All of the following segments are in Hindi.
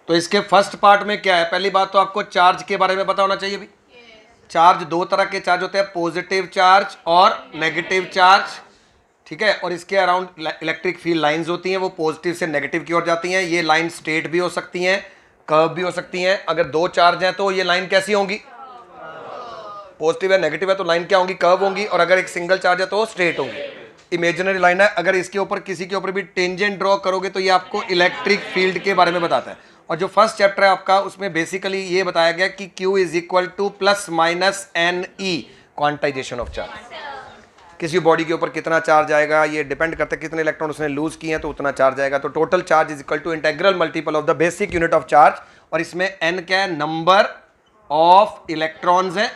तो इसके फर्स्ट पार्ट में क्या है, पहली बात तो आपको चार्ज के बारे में पता होना चाहिए भी। चार्ज दो तरह के चार्ज होते हैं, पॉजिटिव चार्ज और नेगेटिव चार्ज, ठीक है। और इसके अराउंड इलेक्ट्रिक फील्ड लाइंस होती हैं, वो पॉजिटिव से नेगेटिव की ओर जाती हैं। ये लाइन स्ट्रेट भी हो सकती हैं, कर्व भी हो सकती हैं। अगर दो चार्ज हैं तो ये लाइन कैसी होंगी, पॉजिटिव है नेगेटिव है तो लाइन क्या होंगी, कर्व होंगी। और अगर एक सिंगल चार्ज है तो स्ट्रेट होंगी, इमेजिनरी लाइन है। अगर इसके ऊपर किसी के ऊपर भी टेंजेंट ड्रॉ करोगे तो ये आपको इलेक्ट्रिक फील्ड के बारे में बताता है। और जो फर्स्ट चैप्टर है आपका, उसमें बेसिकली ये बताया गया कि Q is equal two plus minus NE, quantization of charge. किसी बॉडी के ऊपर कितना चार्ज आएगा ये डिपेंड करता है कितने इलेक्ट्रॉन उसने लूज किए हैं, तो उतना चार्ज आएगा। तो total charge is equal to integral multiple of the basic unit of charge. और इसमें N क्या है, नंबर ऑफ इलेक्ट्रॉन्स है,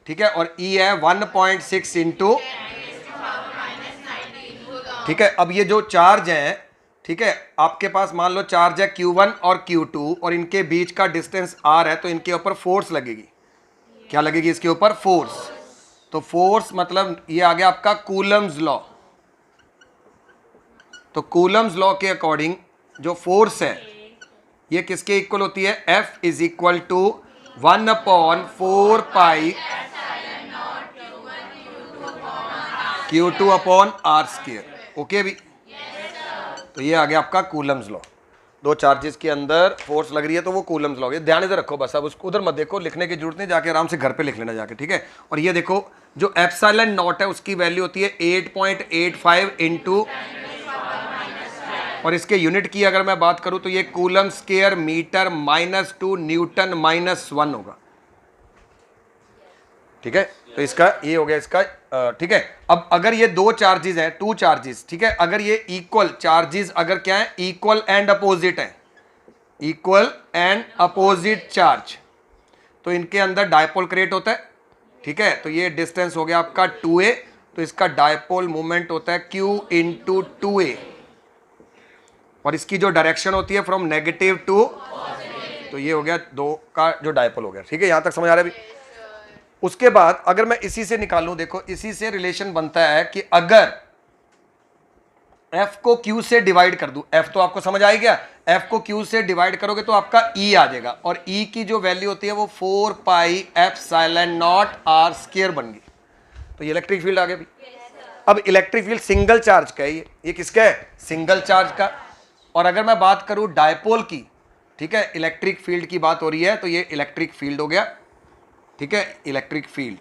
ठीक है। और E है 1.6 इंटू, ठीक है। अब ये जो चार्ज है, ठीक है, आपके पास मान लो चार्ज है Q1 और Q2 और इनके बीच का डिस्टेंस R है, तो इनके ऊपर फोर्स लगेगी। क्या लगेगी इसके ऊपर, फोर्स। तो फोर्स मतलब ये आ गया आपका कूलम्स लॉ। तो कूलम्स लॉ के अकॉर्डिंग जो फोर्स है ये किसके इक्वल होती है, F is equal to 1/4 pi Q2 upon R square. Okay भी, तो ये आ गया आपका कूलम्स लॉ। दो चार्जेस के अंदर फोर्स लग रही है तो वो कूलम्स लॉ। ध्यान से रखो बस, अब उसको उधर मत देखो, लिखने की जरूरत नहीं, जाके आराम से घर पे लिख लेना जाके, ठीक है। और ये देखो जो एप्सिलॉन नॉट है उसकी वैल्यू होती है 8.85 इंटू, और इसके यूनिट की अगर मैं बात करूं तो ये कूलम स्क्वायर मीटर -2 न्यूटन -1 होगा, ठीक है। तो इसका ये हो गया इसका, ठीक है। अब अगर ये दो चार्जेस हैं, टू चार्जेस, ठीक है, अगर ये इक्वल चार्जेस अगर क्या है, इक्वल एंड अपोजिट है, इक्वल एंड अपोजिट चार्ज, तो इनके अंदर डायपोल क्रिएट होता है, ठीक है। तो ये डिस्टेंस हो गया आपका 2a, तो इसका डायपोल मूवमेंट होता है Q इंटू 2a, और इसकी जो डायरेक्शन होती है फ्रॉम नेगेटिव टू, तो ये हो गया दो का जो डायपोल हो गया, ठीक है। यहां तक समझ आ रहा है अभी। उसके बाद अगर मैं इसी से निकालूं, देखो इसी से रिलेशन बनता है कि अगर F को Q से डिवाइड कर दूं, F तो आपको समझ आ गया, F को Q से डिवाइड करोगे तो आपका E आ जाएगा, और E की जो वैल्यू होती है वो 4 pi epsilon not R square बन गई। तो ये इलेक्ट्रिक फील्ड आ गया भी। अब इलेक्ट्रिक फील्ड सिंगल चार्ज का है, ये किसका है, सिंगल चार्ज का। और अगर मैं बात करूं डायपोल की, ठीक है, इलेक्ट्रिक फील्ड की बात हो रही है, तो ये इलेक्ट्रिक फील्ड हो गया, ठीक है, इलेक्ट्रिक फील्ड।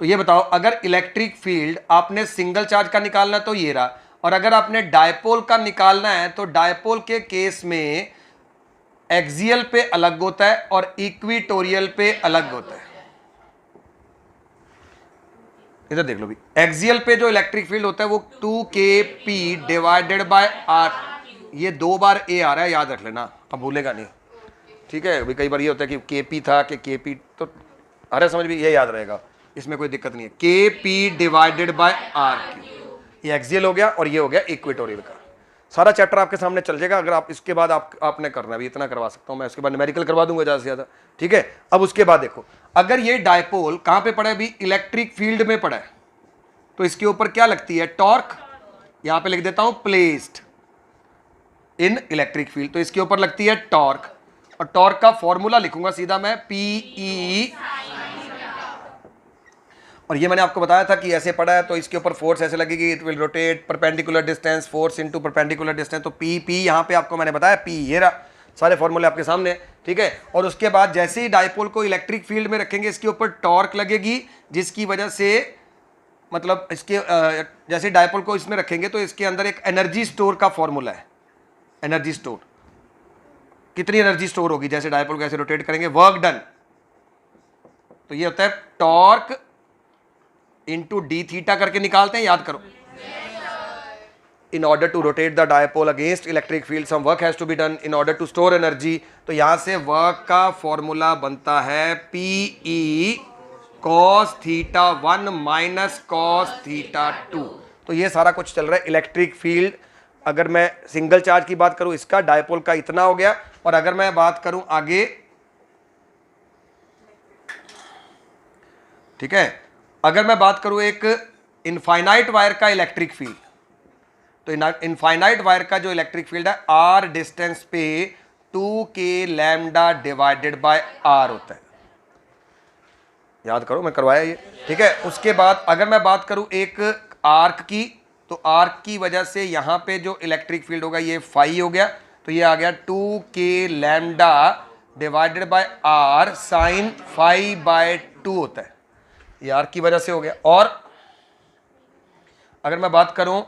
तो ये बताओ अगर इलेक्ट्रिक फील्ड आपने सिंगल चार्ज का निकालना तो ये रहा, और अगर आपने डायपोल का निकालना है तो डायपोल के केस में एक्सियल पे अलग होता है और इक्विटोरियल पे अलग होता है। इधर देख लो भी, एक्सियल पे जो इलेक्ट्रिक फील्ड होता है वो 2kp डिवाइडेड बाय R, ये 2 बार A आ रहा है, याद रख लेना, अब भूलेगा नहीं, ठीक है। अभी कई बार ये होता है कि kp था कि kp, तो अरे समझ भी, ये याद रहेगा, इसमें कोई दिक्कत नहीं है। kp डिवाइडेड बाय R, ये एक्सियल हो गया और ये हो गया इक्वेटोरियल का। सारा चैप्टर आपके सामने चल जाएगा, अगर आप इसके बाद आपने करना भी इतना करवा सकता हूं मैं, उसके बाद न्यूमेरिकल करवा दूंगा ज़्यादा से ज़्यादा, ठीक है। अब उसके बाद देखो, अगर ये डायपोल कहाँ पे पड़ा है अभी, इलेक्ट्रिक फील्ड में पड़ा है, तो इसके ऊपर क्या लगती है, टॉर्क। यहां पे लिख देता हूं प्लेस्ड इन इलेक्ट्रिक फील्ड, तो इसके ऊपर लगती है टॉर्क। और टॉर्क का फॉर्मूला लिखूंगा सीधा मैं, PE, और ये मैंने आपको बताया था कि ऐसे पड़ा है तो इसके ऊपर फोर्स ऐसे लगेगी, it will rotate perpendicular distance, force into perpendicular distance. तो P यहां पे आपको मैंने बताया, P ये रहा, सारे फॉर्मूले आपके सामने, ठीक है। और उसके बाद जैसे ही डायपोल को इलेक्ट्रिक फील्ड में रखेंगे, इसके ऊपर टॉर्क लगेगी, जिसकी वजह से मतलब इसके जैसे डायपोल को इसमें रखेंगे तो इसके अंदर एक एनर्जी स्टोर का फॉर्मूला है। एनर्जी स्टोर, कितनी एनर्जी स्टोर होगी, जैसे डायपोल को ऐसे रोटेट करेंगे, वर्क डन, तो ये होता है टॉर्क इंटू डी थीटा करके निकालते हैं, याद करो। In order to rotate the dipole against electric field some work has to be done in order to store energy. तो यहां से वर्क का फॉर्मूला बनता है PE cos theta 1 minus cos theta 2। तो ये सारा कुछ चल रहा है इलेक्ट्रिक फील्ड। अगर मैं सिंगल चार्ज की बात करूं, इसका डायपोल का इतना हो गया, और अगर मैं बात करूं आगे, ठीक है, अगर मैं बात करूं एक इनफाइनाइट वायर का इलेक्ट्रिक फील्ड, तो इनफाइनाइट वायर का जो इलेक्ट्रिक फील्ड है, R डिस्टेंस पे 2k lambda divided by are होता है। याद करो, मैं करवाया ये, ठीक है। उसके बाद अगर मैं बात करूं एक आर्क की, तो आर्क की वजह से यहां पे जो इलेक्ट्रिक फील्ड होगा ये फाई हो गया, तो ये आ गया 2k lambda divided by R sine phi by 2 होता है, ये आर्क की वजह से हो गया। और अगर मैं बात करूं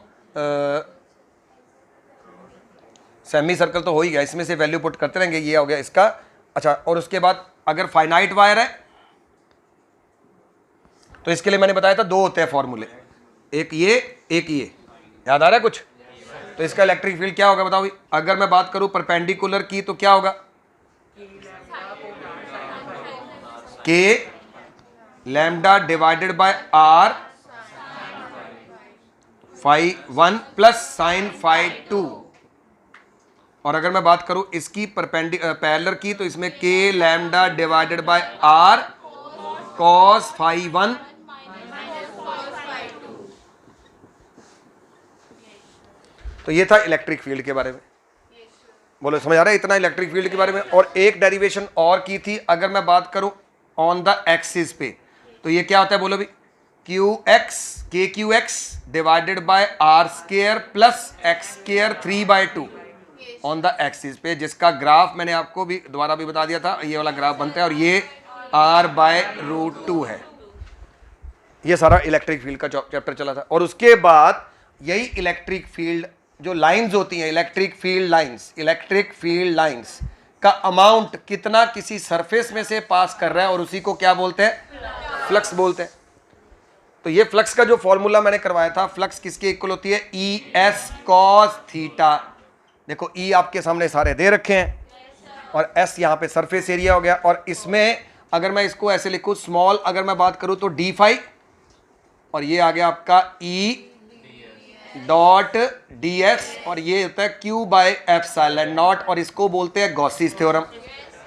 सेमी सर्कल तो हो ही गया, इसमें से वैल्यू पुट करते रहेंगे, ये हो गया इसका। अच्छा, और उसके बाद अगर फाइनाइट वायर है तो इसके लिए मैंने बताया था दो होते हैं फॉर्मूले, एक ये एक ये, याद आ रहा है कुछ? तो इसका इलेक्ट्रिक फील्ड क्या होगा बताओ भाई। अगर मैं बात करूं परपेंडिकुलर की तो क्या होगा, K lambda divided by R phi 1 plus sine phi 2। और अगर मैं बात करूं इसकी पैरेलल की तो इसमें K lambda divided by R cos phi 1 तो ये था इलेक्ट्रिक फील्ड के बारे में। बोलो समझ आ रहा है इतना इलेक्ट्रिक फील्ड के बारे में। और एक डेरिवेशन और की थी, अगर मैं बात करूं ऑन द एक्सिस पे, तो ये क्या होता है बोलो भी, Q X K Q X divided by R square plus X square 3/2 on the axis पे, जिसका ग्राफ मैंने आपको भी दोबारा भी बता दिया था, ये वाला ग्राफ बनता है और ये r/√2 है। ये सारा इलेक्ट्रिक फील्ड का चैप्टर चला था। और उसके बाद यही इलेक्ट्रिक फील्ड जो लाइंस होती हैं, इलेक्ट्रिक फील्ड लाइंस का अमाउंट कितना किसी सरफेस में से पास कर रहा है, और उसी को क्या बोलते हैं, फ्लक्स बोलते हैं। तो ये फ्लक्स का जो फॉर्मूला मैंने करवाया था, फ्लक्स किसके इक्वल होती है, ई एस कॉस थीटा। देखो ई आपके सामने सारे दे रखे हैं और एस यहाँ पे सरफेस एरिया हो गया। और इसमें अगर मैं इसको ऐसे लिखूं स्मॉल, अगर मैं बात करूं तो डी फाई, और ये आ गया आपका ई डॉट डी एस, और ये होता है क्यू बाय एप्सिलॉन नॉट, और इसको बोलते हैं गॉसिस थ्योरम।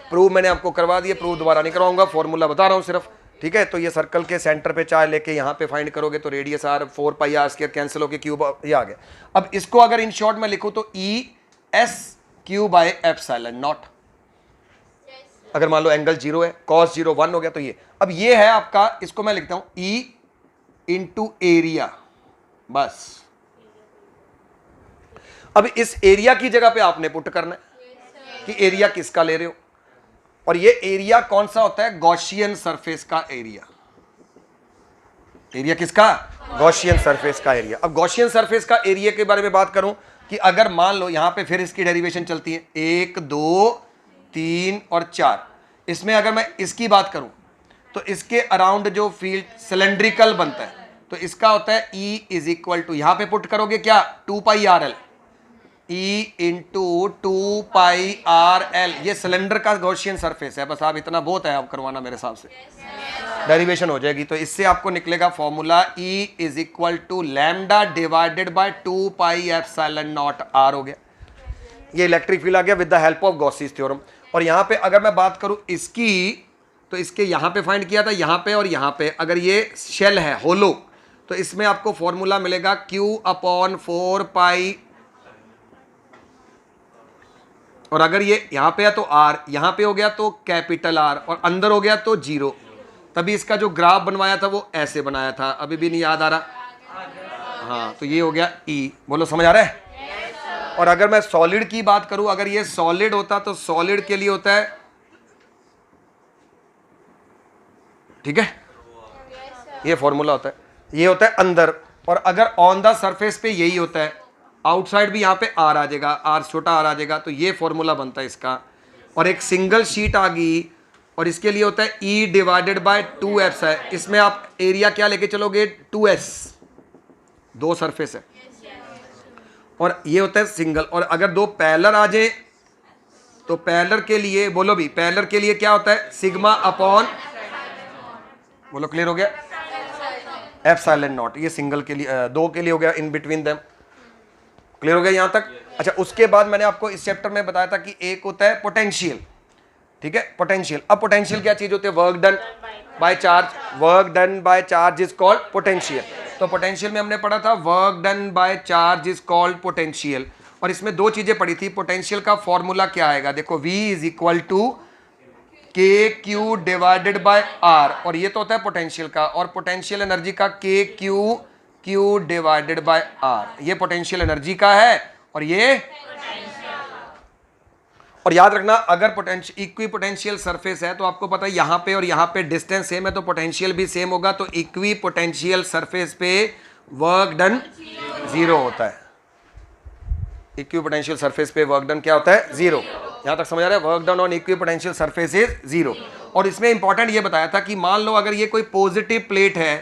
प्रूव मैंने आपको करवा दिया, प्रूव दोबारा नहीं करवाऊंगा, फॉर्मूला बता रहा हूं सिर्फ, ठीक है। तो ये सर्कल के सेंटर पे चार्ज लेके यहाँ पे फाइंड करोगे तो रेडियस आर 4πr² कैंसिल होके क्यूब ये आ गया। अब इसको अगर इन शॉर्ट में लिखूं तो E S Q by epsilon not, अगर मान लो एंगल 0 है, कॉस 0 1 हो गया, तो ये अब ये है आपका, इसको मैं लिखता हूं ई इंटू एरिया, बस। अब इस एरिया की जगह पे आपने पुट करना है कि एरिया किसका ले रहे हो, और ये एरिया कौन सा होता है, गॉसियन सरफेस का एरिया। एरिया किसका, गॉसियन सरफेस का एरिया। अब गॉसियन सरफेस का एरिया के बारे में बात करूं कि अगर मान लो यहां पे फिर इसकी डेरिवेशन चलती है 1 2 3 और 4, इसमें अगर मैं इसकी बात करूं तो इसके अराउंड जो फील्ड सिलेंड्रिकल बनता है, तो इसका होता है E इज इक्वल टू, यहां पे पुट करोगे क्या, 2πrl, E इंटू 2πrl। ये सिलेंडर का गॉसियन सरफेस है, बस आप इतना बहुत है आप करवाना मेरे हिसाब से, डेरिवेशन हो जाएगी। तो इससे आपको निकलेगा formula E is equal to lambda divided by 2πε0 r हो गया। ये इलेक्ट्रिक फील्ड आ गया with the help of Gauss's theorem. और यहाँ पे अगर मैं बात करूँ इसकी, तो इसके यहाँ पे फाइंड किया था, यहाँ पे और यहाँ पे, अगर ये शेल है होलो, तो इसमें आपको फॉर्मूला मिलेगा Q/4π, और अगर ये यहाँ पे है तो R, यहाँ पे हो गया तो कैपिटल R, और अंदर हो गया तो 0। तभी इसका जो ग्राफ बनवाया था वो ऐसे बनाया था, अभी भी नहीं याद आ रहा, हाँ, तो ये हो गया E। बोलो समझ आ रहा है। और अगर मैं सॉलिड की बात करूं, अगर ये सॉलिड होता तो सॉलिड के लिए होता है, ठीक है, ये फॉर्मूला होता है, ये होता है अंदर। और अगर ऑन द सरफेस पे यही होता है, आउटसाइड भी यहाँ पे R आ जाएगा, R छोटा R आ जाएगा, तो ये फॉर्मूला बनता है इसका। और एक सिंगल शीट आ गई, और इसके लिए होता है E डिवाइडेड बाय 2S है। इसमें आप एरिया क्या लेके चलोगे, 2S, दो सरफेस है, और ये होता है सिंगल। और अगर दो पैरेलल आ जाए तो पैरेलल के लिए, बोलो भी, पैरेलल के लिए क्या होता है, सिग्मा अपॉन, बोलो क्लियर हो गया, एप्सिलॉन नॉट। ये सिंगल के लिए, दो के लिए हो गया, इन बिटवीन देम। क्लियर हो गया यहां तक। अच्छा, उसके बाद मैंने आपको इस चैप्टर में बताया था कि एक होता है पोटेंशियल, ठीक है, पोटेंशियल। अब पोटेंशियल क्या चीज होती है, work done by charge, work done by charge is called potential. तो पोटेंशियल में हमने पढ़ा था work done by charge is called potential. और इसमें दो चीजें पड़ी थी, पोटेंशियल का फॉर्मूला क्या आएगा, देखो V इज इक्वल टू के क्यू डिवाइडेड बाय आर, और ये तो होता है पोटेंशियल का, और पोटेंशियल एनर्जी का के क्यू डिवाइडेड बाय आर, ये पोटेंशियल एनर्जी का है और ये, और याद रखना अगर पोटेंशियल इक्वी पोटेंशियल सरफेस है तो आपको पता है यहां पे और यहां पे डिस्टेंस सेम है तो पोटेंशियल भी सेम होगा, तो इक्वी पोटेंशियल सरफेस पे वर्क डन जीरो होता है। इक्वी पोटेंशियल सरफेस पे वर्क डन क्या होता है, जीरो। यहां तक समझ आ रहा है, work done on equi potential surface is zero. और इसमें इंपॉर्टेंट ये बताया था कि मान लो अगर ये कोई पॉजिटिव प्लेट है,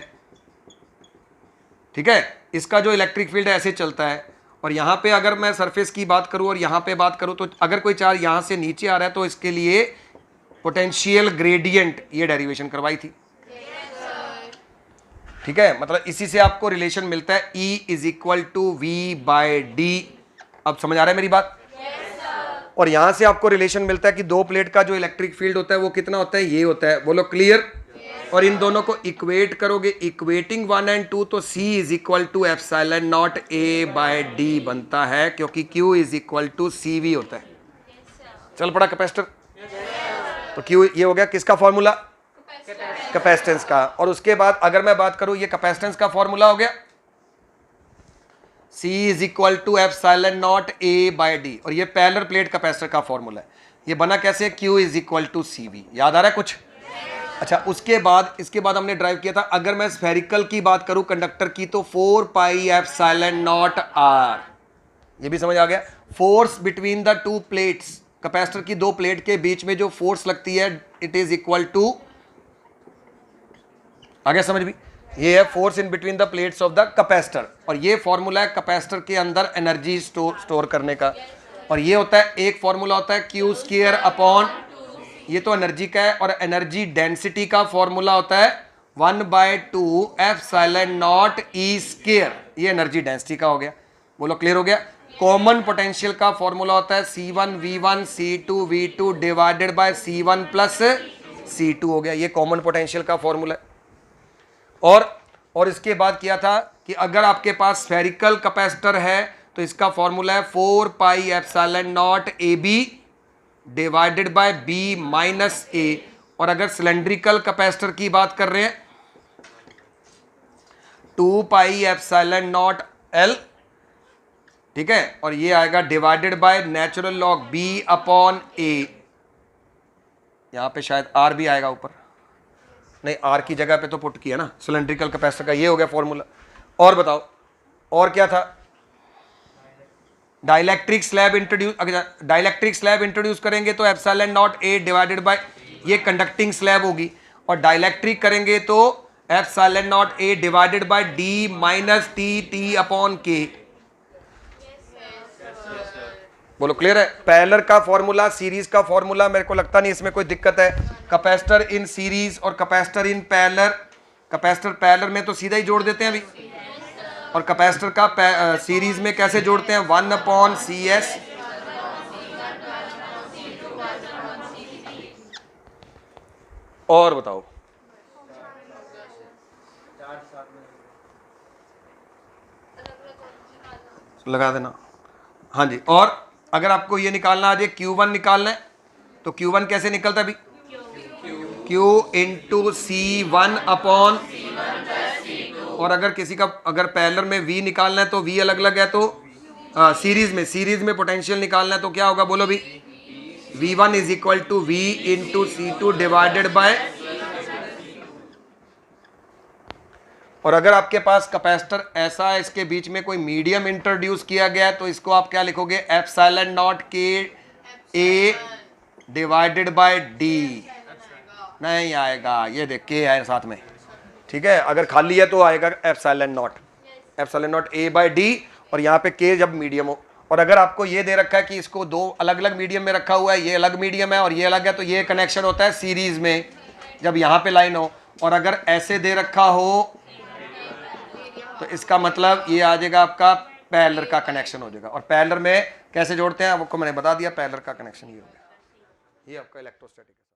ठीक है, इसका जो इलेक्ट्रिक फील्ड है ऐसे चलता है, और यहां पे अगर मैं सरफेस की बात करूं और यहां पे बात करूं तो अगर कोई चार्ज यहां से नीचे आ रहा है तो इसके लिए पोटेंशियल ग्रेडियंट ये डेरिवेशन करवाई थी, ठीक है, मतलब इसी से आपको रिलेशन मिलता है E is equal to V by D. अब समझ आ रहा है मेरी बात? और यहां से आपको रिलेशन मिलता है कि दो प्लेट का जो इलेक्ट्रिक फील्ड होता है वो कितना होता है, ये होता है, बोलो क्लियर। और इन दोनों को इक्वेट करोगे, इक्वेटिंग 1 और 2, तो C is equal to epsilon nought A by D बनता है, क्योंकि Q is equal to CV होता है। चल पड़ा कैपेसिटर, तो Q ये हो गया किसका फॉर्मूला, कैपेसिटेंस का। और उसके बाद अगर मैं बात करूं ये कैपेसिटेंस का फॉर्मूला हो गया C is equal to epsilon nought A by D, और ये पैरेलल प्लेट कैपेसिटर का फॉर्मूला है। ये बना कैसे, Q is equal to CV। याद आ रहा है कुछ? अच्छा, उसके बाद इसके बाद हमने ड्राइव किया था, अगर मैं स्फेरिकल की बात करूं कंडक्टर की तो 4 पाई एप्सिलॉन नॉट R, ये भी समझ आ गया। Force between the two plates, capacitor की दो प्लेट के बीच में जो फोर्स लगती है इट इज इक्वल टू, आ गया समझ भी, ये है force in between the plates of the capacitor. और ये फॉर्मूला है कैपेसिटर के अंदर एनर्जी स्टोर करने का, और ये होता है एक फॉर्मूला होता है Q स्क्वायर अपॉन, ये तो एनर्जी का है, और एनर्जी डेंसिटी का फॉर्मूला होता है 1/2 एप्सिलॉन नॉट E स्क्वायर, ये एनर्जी डेंसिटी का हो गया। बोलो क्लियर हो गया। कॉमन पोटेंशियल का फॉर्मूला होता है C1V1 C2V2 divided by C1 plus C2 हो गया, ये कॉमन पोटेंशियल का फॉर्मूला है। और इसके बाद किया था कि अगर आपके पास स्फेरिकल कैपेसिटर है तो इसका फॉर्मूला है 4 pi epsilon not AB divided by B minus A। और अगर सिलेंड्रिकल कैपेसिटर की बात कर रहे हैं 2 पाई एप्सिलॉन नॉट L, ठीक है, और ये आएगा divided by natural log B upon A। यहां पे शायद R भी आएगा ऊपर, नहीं R की जगह पे तो पुट किया ना सिलेंड्रिकल कैपेसिटर का, ये हो गया फॉर्मूला। और बताओ और क्या था, डाइलेक्ट्रिक स्लैब इंट्रोड्यूस, अगर डाइलेक्ट्रिक स्लैब इंट्रोड्यूस करेंगे तो epsilon nought A divided by, ये कंडक्टिंग स्लैब होगी, और डाइलेक्ट्रिक करेंगे तो epsilon nought A divided by D minus T upon K। बोलो क्लियर है। पैरेलल का फॉर्मूला, सीरीज का फॉर्मूला, मेरे को लगता नहीं इसमें कोई दिक्कत है। कैपेसिटर इन सीरीज और capacitor in parallel, capacitor parallel में तो सीधा ही जोड़ देते हैं अभी, और कैपेसिटर का सीरीज में कैसे जोड़ते हैं, 1/CS। और बताओ लगा देना, हाँ जी। और अगर आपको ये निकालना आ जाए Q1 निकालना है तो Q1 कैसे निकलता है अभी, Q इंटू C1 अपॉन, और अगर किसी का अगर पैरेलल में V निकालना है तो V अलग अलग है, तो सीरीज में पोटेंशियल निकालना है तो क्या होगा, बोलो भी, V1 is equal to V into C2 divided by. और अगर आपके पास कैपेसिटर ऐसा है इसके बीच में कोई मीडियम इंट्रोड्यूस किया गया है तो इसको आप क्या लिखोगे, epsilon not K A divided by D। नहीं आएगा, ये देख K है साथ में, ठीक है, अगर खाली है तो आएगा epsilon nought A by D, और यहाँ पे K जब मीडियम हो। और अगर आपको ये दे रखा है कि इसको दो अलग अलग मीडियम में रखा हुआ है, ये अलग मीडियम है और ये अलग है, तो ये कनेक्शन होता है सीरीज में जब यहाँ पे लाइन हो। और अगर ऐसे दे रखा हो तो इसका मतलब ये आ जाएगा आपका पैरेलल का कनेक्शन हो जाएगा। और पैरेलल में कैसे जोड़ते हैं आपको मैंने बता दिया, पैरेलल का कनेक्शन ये हो गया, ये आपका इलेक्ट्रोस्टैटिक।